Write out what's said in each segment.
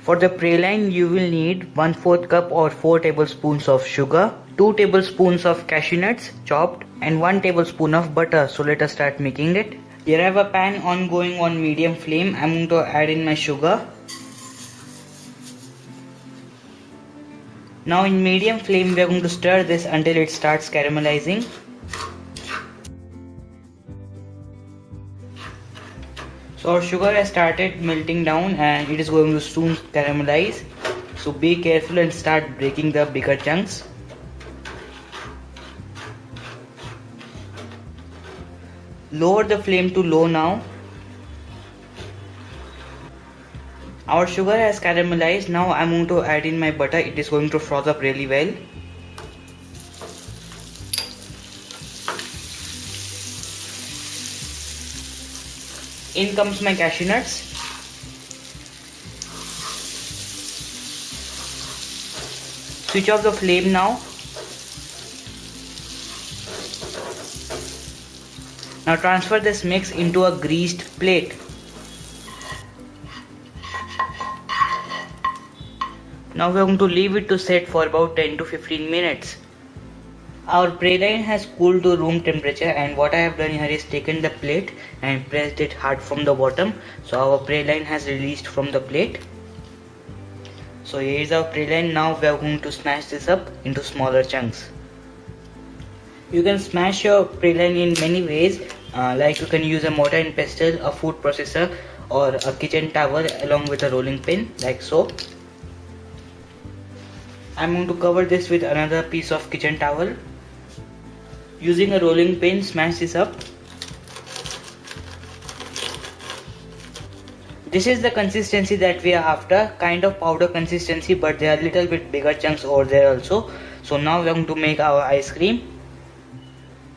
For the praline, you will need 1/4 cup or 4 tablespoons of sugar, 2 tablespoons of cashew nuts chopped, and 1 tablespoon of butter. So let us start making it. Here I have a pan going on medium flame. I'm going to add in my sugar. Now in medium flame we are going to stir this until it starts caramelizing. So our sugar has started melting down and it is going to soon caramelize. So be careful and start breaking the bigger chunks. Lower the flame to low now. Our sugar has caramelized. Now I'm going to add in my butter. It is going to froth up really well. In comes my cashew nuts. Switch off the flame now. Now transfer this mix into a greased plate. Now we are going to leave it to set for about 10 to 15 minutes. Our praline has cooled to room temperature, and what I have done here is taken the plate and pressed it hard from the bottom. So our praline has released from the plate. So here is our praline. Now we are going to smash this up into smaller chunks. You can smash your praline in many ways, like you can use a mortar and pestle, a food processor, or a kitchen towel along with a rolling pin, like so. I'm going to cover this with another piece of kitchen towel. Using a rolling pin, smash this up. This is the consistency that we are after, kind of powder consistency, but there are little bit bigger chunks over there also. So now we are going to make our ice cream.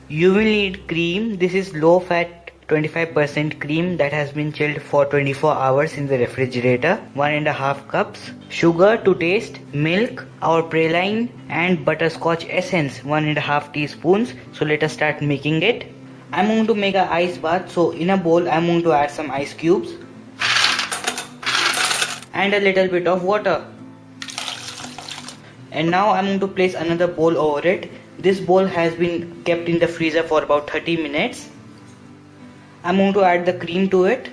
You will need cream. This is low fat 25% cream that has been chilled for 24 hours in the refrigerator. 1.5 cups. Sugar to taste. Milk, our praline, and butterscotch essence, 1.5 teaspoons. So let us start making it. I'm going to make an ice bath. So in a bowl I'm going to add some ice cubes and a little bit of water. And now I'm going to place another bowl over it. This bowl has been kept in the freezer for about 30 minutes. I'm going to add the cream to it.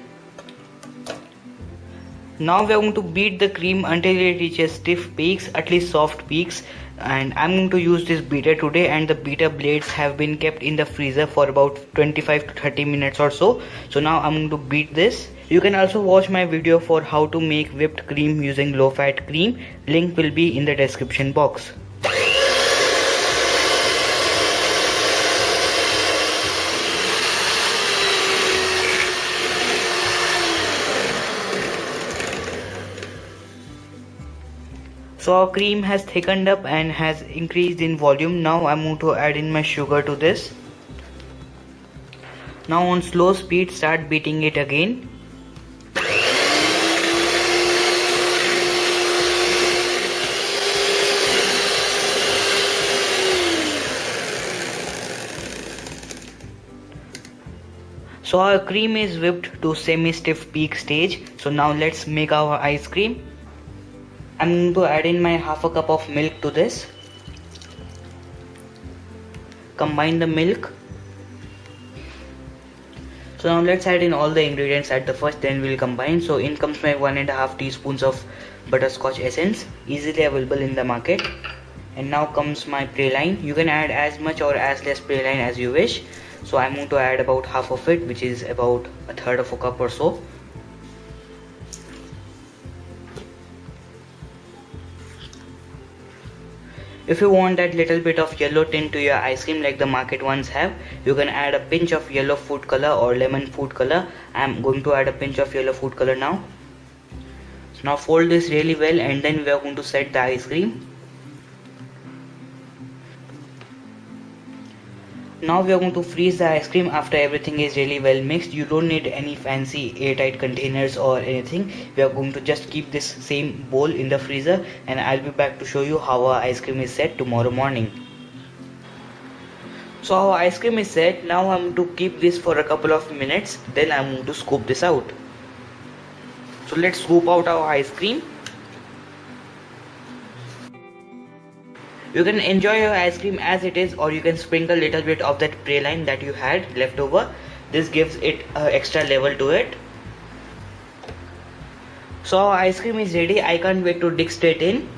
Now we are going to beat the cream until it reaches stiff peaks, at least soft peaks. And I'm going to use this beater today, and the beater blades have been kept in the freezer for about 25 to 30 minutes or so. So now I'm going to beat this. You can also watch my video for how to make whipped cream using low fat cream. Link will be in the description box. So our cream has thickened up and has increased in volume. Now I'm going to add in my sugar to this. Now on slow speed start beating it again. So our cream is whipped to semi-stiff peak stage. So now let's make our ice cream. I'm going to add in my 1/2 cup of milk to this. Combine the milk. So now let's add in all the ingredients at the first, then we'll combine. So in comes my 1.5 teaspoons of butterscotch essence, easily available in the market. And now comes my praline. You can add as much or as less praline as you wish. So I'm going to add about half of it, which is about 1/3 of a cup or so. If you want that little bit of yellow tint to your ice cream like the market ones have, you can add a pinch of yellow food color or lemon food color. I'm going to add a pinch of yellow food color now. So now fold this really well, and then we are going to set the ice cream. Now we are going to freeze the ice cream after everything is really well mixed. You don't need any fancy airtight containers or anything. We are going to just keep this same bowl in the freezer, and I'll be back to show you how our ice cream is set tomorrow morning. So our ice cream is set. Now I'm going to keep this for a couple of minutes. Then I'm going to scoop this out. So let's scoop out our ice cream. You can enjoy your ice cream as it is, or you can sprinkle a little bit of that praline that you had left over. This gives it extra level to it. So our ice cream is ready. I can't wait to dig straight in.